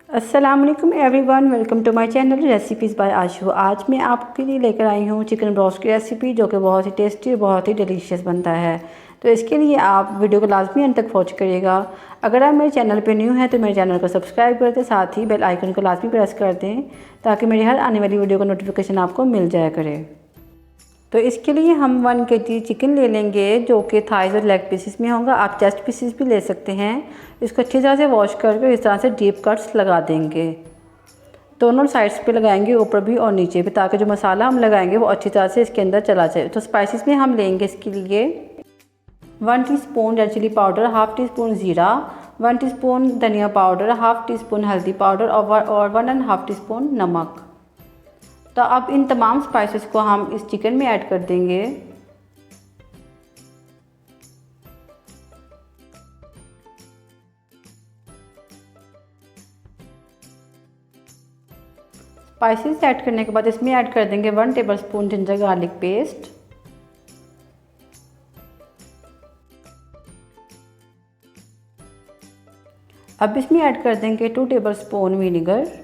अस्सलाम वालेकुम everyone, welcome to my channel recipes bye आशू। आज मैं आपके लिए लेकर आई हूँ चिकन ब्रोस्ट की रेसिपी, जो कि बहुत ही टेस्टी और बहुत ही डिलीशियस बनता है। तो इसके लिए आप वीडियो को लाजमी अंत तक वॉच करिएगा। अगर आप मेरे चैनल पे न्यू हैं तो मेरे चैनल को सब्सक्राइब कर दें, साथ ही बेल आइकन को लाजमी प्रेस कर दें ताकि मेरी हर आने वाली वीडियो का नोटिफिकेशन आपको मिल जाया करे। तो इसके लिए हम 1 kg चिकन ले लेंगे, जो कि थाइज़ और लेग पीसेस में होगा। आप चेस्ट पीसेस भी ले सकते हैं। इसको अच्छी तरह से वॉश करके इस तरह से डीप कट्स लगा देंगे। दोनों साइड्स पे लगाएंगे, ऊपर भी और नीचे भी, ताकि जो मसाला हम लगाएंगे वो अच्छी तरह से इसके अंदर चला जाए। तो स्पाइसेस में हम लेंगे इसके लिए 1 teaspoon red chilli powder, half teaspoon ज़ीरा, 1 टीस्पून धनिया पाउडर, हाफ़ टी स्पून हल्दी पाउडर और 1½ टीस्पून नमक। तो अब इन तमाम स्पाइसेस को हम इस चिकन में ऐड कर देंगे। स्पाइसेस ऐड करने के बाद इसमें ऐड कर देंगे 1 टेबलस्पून जिंजर गार्लिक पेस्ट, अब इसमें ऐड कर देंगे 2 टेबलस्पून विनेगर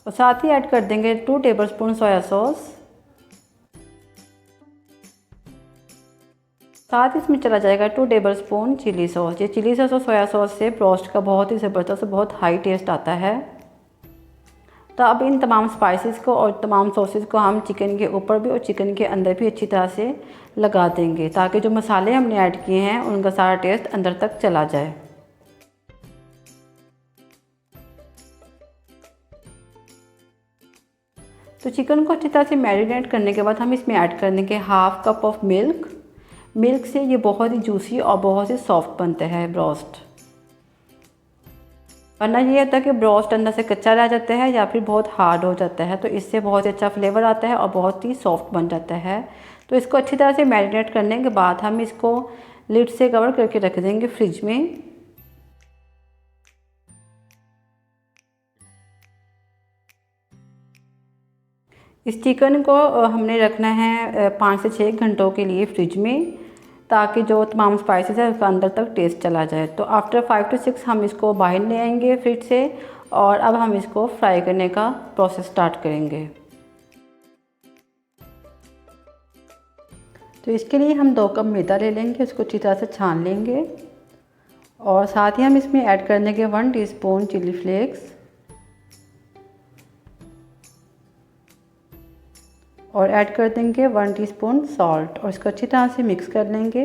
और साथ ही ऐड कर देंगे 2 टेबलस्पून सोया सॉस। साथ ही इसमें चला जाएगा 2 टेबलस्पून चिली सॉस। ये चिली सॉस और सोया सॉस से ब्रोस्ट का बहुत ही ज़बरदस्त, बहुत हाई टेस्ट आता है। तो अब इन तमाम स्पाइसेस को और तमाम सॉसेस को हम चिकन के ऊपर भी और चिकन के अंदर भी अच्छी तरह से लगा देंगे, ताकि जो मसाले हमने ऐड किए हैं उनका सारा टेस्ट अंदर तक चला जाए। तो चिकन को अच्छी तरह से मैरिनेट करने के बाद हम इसमें ऐड कर देंगे 1/2 कप ऑफ मिल्क। मिल्क से ये बहुत ही जूसी और बहुत ही सॉफ्ट बनते हैं ब्रोस्ट, वरना ये होता है कि ब्रोस्ट अंदर से कच्चा रह जाता है या फिर बहुत हार्ड हो जाता है। तो इससे बहुत ही अच्छा फ्लेवर आता है और बहुत ही सॉफ्ट बन जाता है। तो इसको अच्छी तरह से मैरिनेट करने के बाद हम इसको लिड से कवर करके रख देंगे फ्रिज में। इस चिकन को हमने रखना है 5 से 6 घंटों के लिए फ्रिज में, ताकि जो तमाम स्पाइसेस है उसका अंदर तक टेस्ट चला जाए। तो आफ्टर 5 to 6 हम इसको बाहर ले आएंगे फ्रिज से, और अब हम इसको फ्राई करने का प्रोसेस स्टार्ट करेंगे। तो इसके लिए हम 2 कप मैदा ले लेंगे, उसको अच्छी तरह से छान लेंगे और साथ ही हम इसमें ऐड कर देंगे 1 टीस्पून चिली फ्लेक्स और ऐड कर देंगे 1 टीस्पून सॉल्ट और इसको अच्छी तरह से मिक्स कर लेंगे।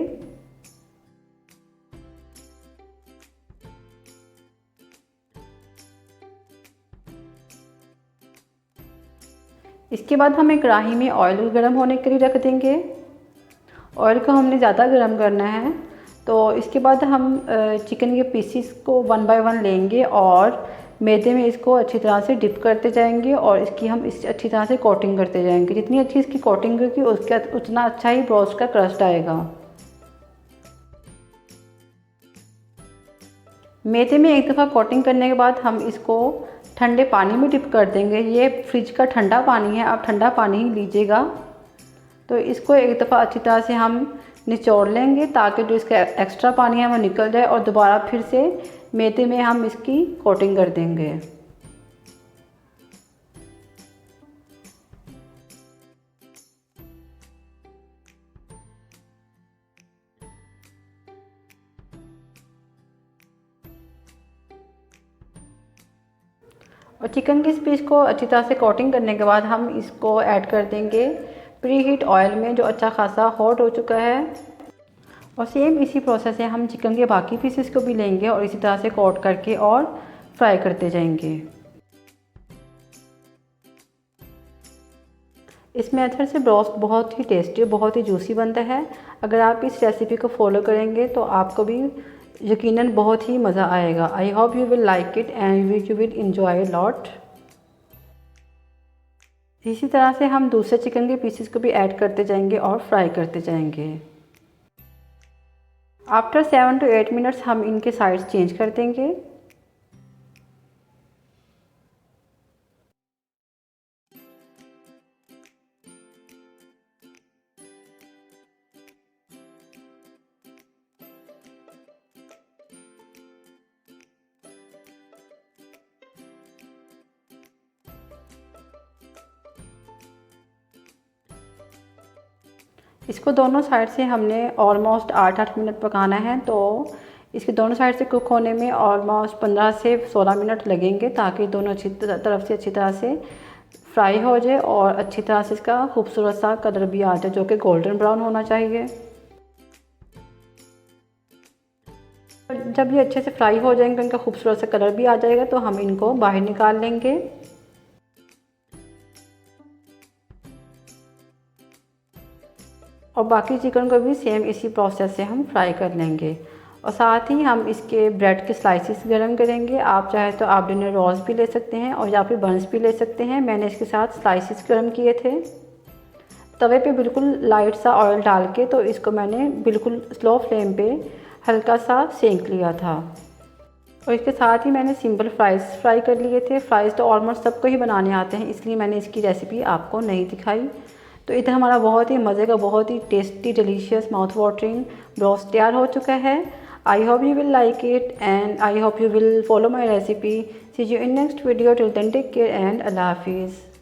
इसके बाद हम एक कढ़ाई में ऑयल गर्म होने के लिए रख देंगे। ऑयल को हमने ज़्यादा गर्म करना है। तो इसके बाद हम चिकन के पीसीस को 1 बाय 1 लेंगे और मैदे में इसको अच्छी तरह से डिप करते जाएंगे और इसकी हम इस अच्छी तरह से कोटिंग करते जाएंगे। जितनी अच्छी इसकी कोटिंग होगी उसका उतना अच्छा ही ब्रोस्ट का क्रस्ट आएगा। मैदे में एक दफ़ा कोटिंग करने के बाद हम इसको ठंडे पानी में डिप कर देंगे। ये फ्रिज का ठंडा पानी है, आप ठंडा पानी ही लीजिएगा। तो इसको एक दफ़ा अच्छी तरह से हम निचोड़ लेंगे, ताकि जो इसका एक्स्ट्रा पानी है वो निकल जाए और दोबारा फिर से मैदे में हम इसकी कोटिंग कर देंगे। और चिकन की इस पीस को अच्छी तरह से कोटिंग करने के बाद हम इसको ऐड कर देंगे प्री हीट ऑयल में, जो अच्छा खासा हॉट हो चुका है। और सेम इसी प्रोसेस से हम चिकन के बाकी पीसेस को भी लेंगे और इसी तरह से कोट करके और फ्राई करते जाएंगे। इस मेथड से ब्रोस्ट बहुत ही टेस्टी, बहुत ही जूसी बनता है। अगर आप इस रेसिपी को फॉलो करेंगे तो आपको भी यकीनन बहुत ही मज़ा आएगा। I hope you will like it and you will enjoy lot. इसी तरह से हम दूसरे चिकन के पीसेस को भी ऐड करते जाएंगे और फ्राई करते जाएंगे। आफ्टर 7 to 8 मिनट्स हम इनके साइड्स चेंज कर देंगे। इसको दोनों साइड से हमने ऑलमोस्ट 8-8 मिनट पकाना है। तो इसके दोनों साइड से कुक होने में ऑलमोस्ट 15 से 16 मिनट लगेंगे, ताकि दोनों अच्छी तरफ से अच्छी तरह से फ्राई हो जाए और अच्छी तरह से इसका खूबसूरत सा कलर भी आ जाए, जो कि गोल्डन ब्राउन होना चाहिए। जब ये अच्छे से फ्राई हो जाएंगे, इनका खूबसूरत सा कलर भी आ जाएगा, तो हम इनको बाहर निकाल लेंगे। और बाकी चिकन को भी सेम इसी प्रोसेस से हम फ्राई कर लेंगे। और साथ ही हम इसके ब्रेड के स्लाइसिस गरम करेंगे। आप चाहे तो आप डिनर रोल्स भी ले सकते हैं और या फिर बंस भी ले सकते हैं। मैंने इसके साथ स्लाइसिस गरम किए थे। तवे पे बिल्कुल लाइट सा ऑयल डाल के, तो इसको मैंने बिल्कुल स्लो फ्लेम पे हल्का सा सेंक लिया था। और इसके साथ ही मैंने सिंपल फ्राइज़ फ्राई कर लिए थे। फ्राइज़ तो ऑलमोस्ट सबको ही बनाने आते हैं, इसलिए मैंने इसकी रेसिपी आपको नहीं दिखाई। तो इधर हमारा बहुत ही मज़े का, बहुत ही tasty, delicious, mouth watering broast तैयार हो चुका है। I hope you will like it and I hope you will follow my recipe. See you in next video. Till then, take care and Allah Hafiz.